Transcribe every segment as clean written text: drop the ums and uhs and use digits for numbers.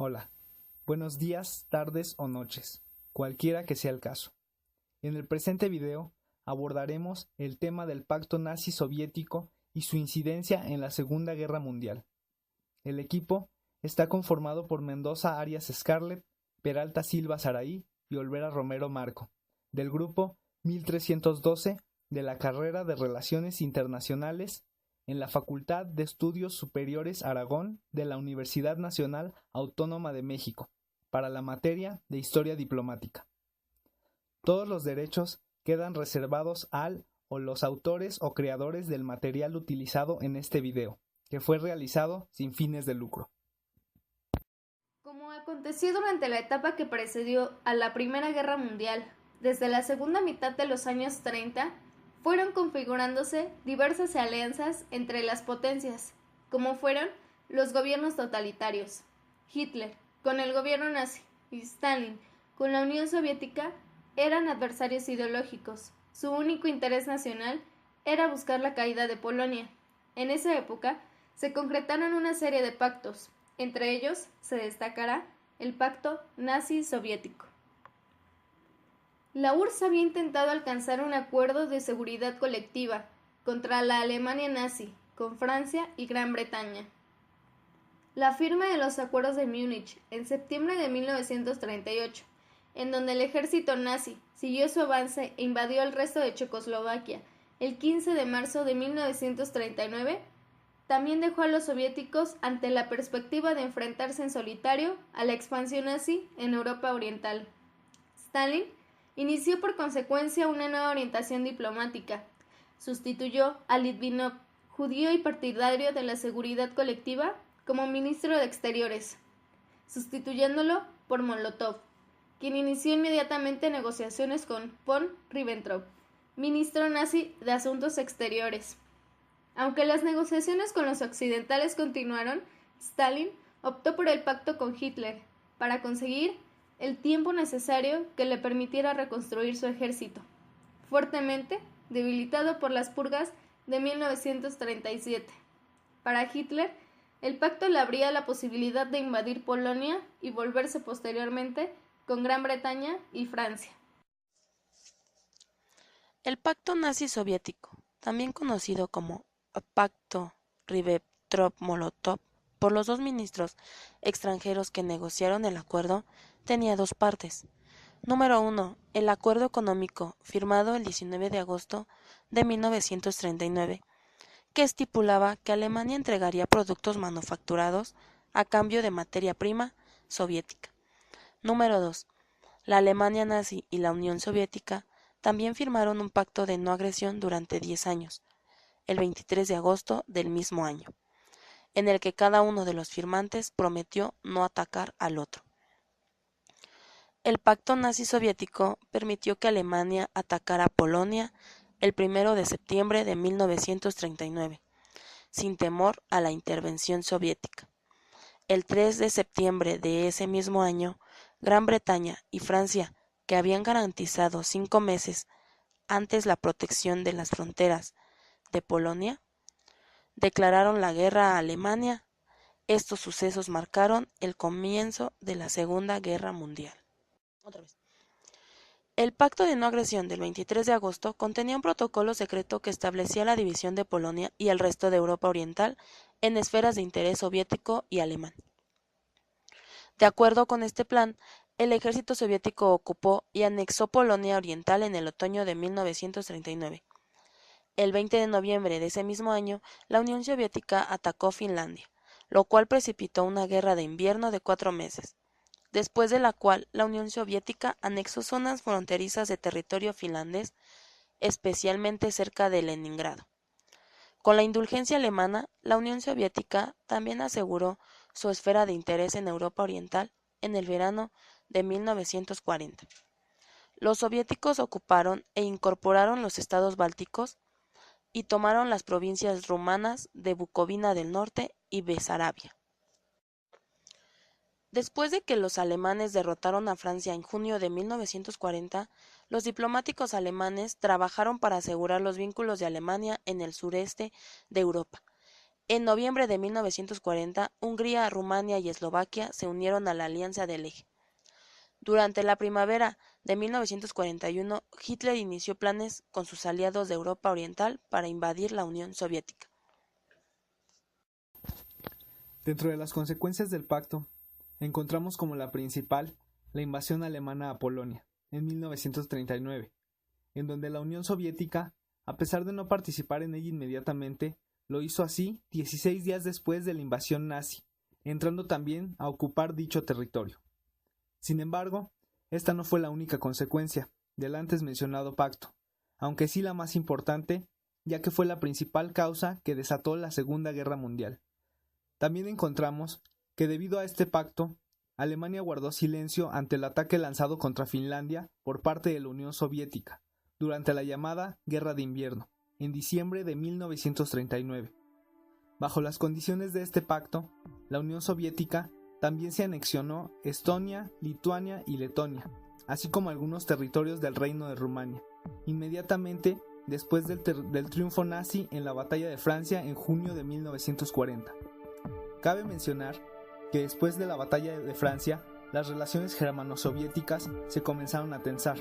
Hola, buenos días, tardes o noches, cualquiera que sea el caso. En el presente video abordaremos el tema del pacto nazi-soviético y su incidencia en la Segunda Guerra Mundial. El equipo está conformado por Mendoza Arias Scarlett, Peralta Silva Saraí y Olvera Romero Marco, del grupo 1312 de la carrera de Relaciones Internacionales en la Facultad de Estudios Superiores Aragón de la Universidad Nacional Autónoma de México, para la materia de Historia Diplomática. Todos los derechos quedan reservados al o los autores o creadores del material utilizado en este video, que fue realizado sin fines de lucro. Como aconteció durante la etapa que precedió a la Primera Guerra Mundial, desde la segunda mitad de los años 30, fueron configurándose diversas alianzas entre las potencias, como fueron los gobiernos totalitarios. Hitler, con el gobierno nazi, y Stalin, con la Unión Soviética, eran adversarios ideológicos. Su único interés nacional era buscar la caída de Polonia. En esa época se concretaron una serie de pactos. Entre ellos se destacará el Pacto Nazi-Soviético. La URSS había intentado alcanzar un acuerdo de seguridad colectiva contra la Alemania nazi con Francia y Gran Bretaña. La firma de los acuerdos de Múnich en septiembre de 1938, en donde el ejército nazi siguió su avance e invadió el resto de Checoslovaquia el 15 de marzo de 1939, también dejó a los soviéticos ante la perspectiva de enfrentarse en solitario a la expansión nazi en Europa Oriental. Stalin inició por consecuencia una nueva orientación diplomática. Sustituyó a Litvinov, judío y partidario de la seguridad colectiva, como ministro de Exteriores, sustituyéndolo por Molotov, quien inició inmediatamente negociaciones con von Ribbentrop, ministro nazi de Asuntos Exteriores. Aunque las negociaciones con los occidentales continuaron, Stalin optó por el pacto con Hitler para conseguir el tiempo necesario que le permitiera reconstruir su ejército, fuertemente debilitado por las purgas de 1937. Para Hitler, el pacto le abría la posibilidad de invadir Polonia y volverse posteriormente con Gran Bretaña y Francia. El pacto nazi-soviético, también conocido como Pacto Ribbentrop-Molotov por los dos ministros extranjeros que negociaron el acuerdo, tenía dos partes. Número 1. El acuerdo económico firmado el 19 de agosto de 1939, que estipulaba que Alemania entregaría productos manufacturados a cambio de materia prima soviética. Número 2. La Alemania nazi y la Unión Soviética también firmaron un pacto de no agresión durante 10 años, el 23 de agosto del mismo año, en el que cada uno de los firmantes prometió no atacar al otro. El pacto nazi-soviético permitió que Alemania atacara Polonia el 1 de septiembre de 1939, sin temor a la intervención soviética. El 3 de septiembre de ese mismo año, Gran Bretaña y Francia, que habían garantizado 5 meses antes la protección de las fronteras de Polonia, declararon la guerra a Alemania. Estos sucesos marcaron el comienzo de la Segunda Guerra Mundial. El Pacto de No Agresión del 23 de agosto contenía un protocolo secreto que establecía la división de Polonia y el resto de Europa Oriental en esferas de interés soviético y alemán. De acuerdo con este plan, el ejército soviético ocupó y anexó Polonia Oriental en el otoño de 1939. El 20 de noviembre de ese mismo año, la Unión Soviética atacó Finlandia, lo cual precipitó una guerra de invierno de 4 meses, después de la cual la Unión Soviética anexó zonas fronterizas de territorio finlandés, especialmente cerca de Leningrado. Con la indulgencia alemana, la Unión Soviética también aseguró su esfera de interés en Europa Oriental en el verano de 1940. Los soviéticos ocuparon e incorporaron los estados bálticos y tomaron las provincias rumanas de Bucovina del Norte y Besarabia. Después de que los alemanes derrotaron a Francia en junio de 1940, los diplomáticos alemanes trabajaron para asegurar los vínculos de Alemania en el sureste de Europa, En noviembre de 1940, Hungría, Rumania y Eslovaquia se unieron a la Alianza del Eje. Durante la primavera de 1941, Hitler inició planes con sus aliados de Europa Oriental para invadir la Unión Soviética. Dentro de las consecuencias del pacto, encontramos como la principal la invasión alemana a Polonia, en 1939, en donde la Unión Soviética, a pesar de no participar en ella inmediatamente, lo hizo así 16 días después de la invasión nazi, entrando también a ocupar dicho territorio. Sin embargo, esta no fue la única consecuencia del antes mencionado pacto, aunque sí la más importante, ya que fue la principal causa que desató la Segunda Guerra Mundial. También encontramos que debido a este pacto, Alemania guardó silencio ante el ataque lanzado contra Finlandia por parte de la Unión Soviética durante la llamada Guerra de Invierno, en diciembre de 1939. Bajo las condiciones de este pacto, la Unión Soviética también se anexionó Estonia, Lituania y Letonia, así como algunos territorios del Reino de Rumania, inmediatamente después del triunfo nazi en la Batalla de Francia en junio de 1940. Cabe mencionar que después de la Batalla de Francia, las relaciones germano-soviéticas se comenzaron a tensar,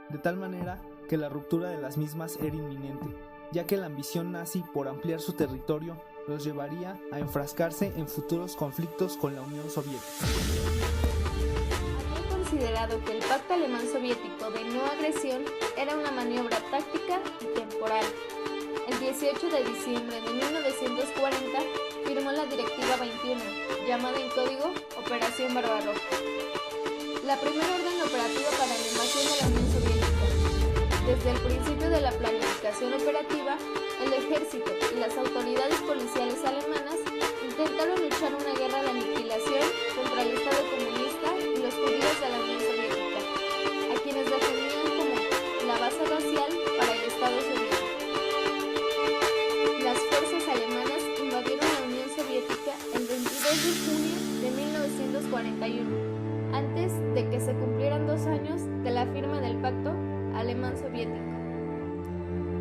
de tal manera que la ruptura de las mismas era inminente, ya que la ambición nazi por ampliar su territorio los llevaría a enfrascarse en futuros conflictos con la Unión Soviética. Había considerado que el pacto alemán-soviético de no agresión era una maniobra táctica y temporal. El 18 de diciembre de 1940 firmó la Directiva 21, llamada en código Operación Barbarroja, la primera orden operativa para la invasión de la Unión Soviética. Desde el principio de la planificación operativa, el ejército y las autoridades policiales alemanas intentaron luchar una guerra de aniquilación contra el Estado comunista y los judíos de la Unión Soviética, a quienes defendían como la base racial para el Estado soviético. Las fuerzas alemanas invadieron la Unión Soviética el 22 de junio de 1941, antes de que se cumplieran 2 años de la firma del pacto alemán-soviético.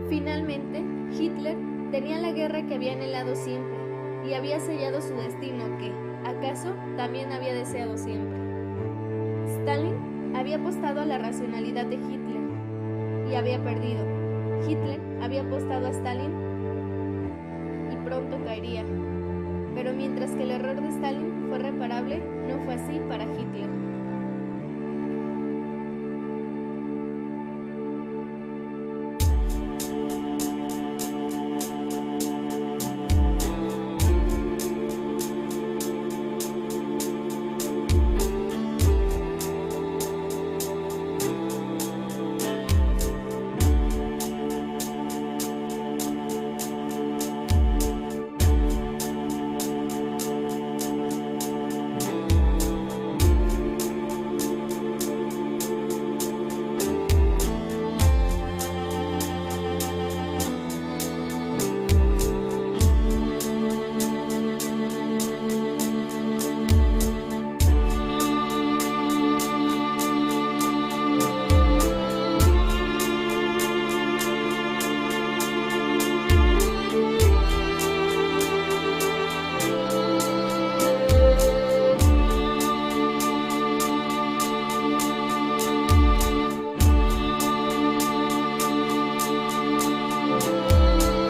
Finalmente, Hitler tenía la guerra que había anhelado siempre y había sellado su destino que, acaso, también había deseado siempre. Stalin había apostado a la racionalidad de Hitler y había perdido. Hitler había apostado a Stalin y pronto caería. Pero mientras que el error de Stalin fue reparable, no fue así para Hitler.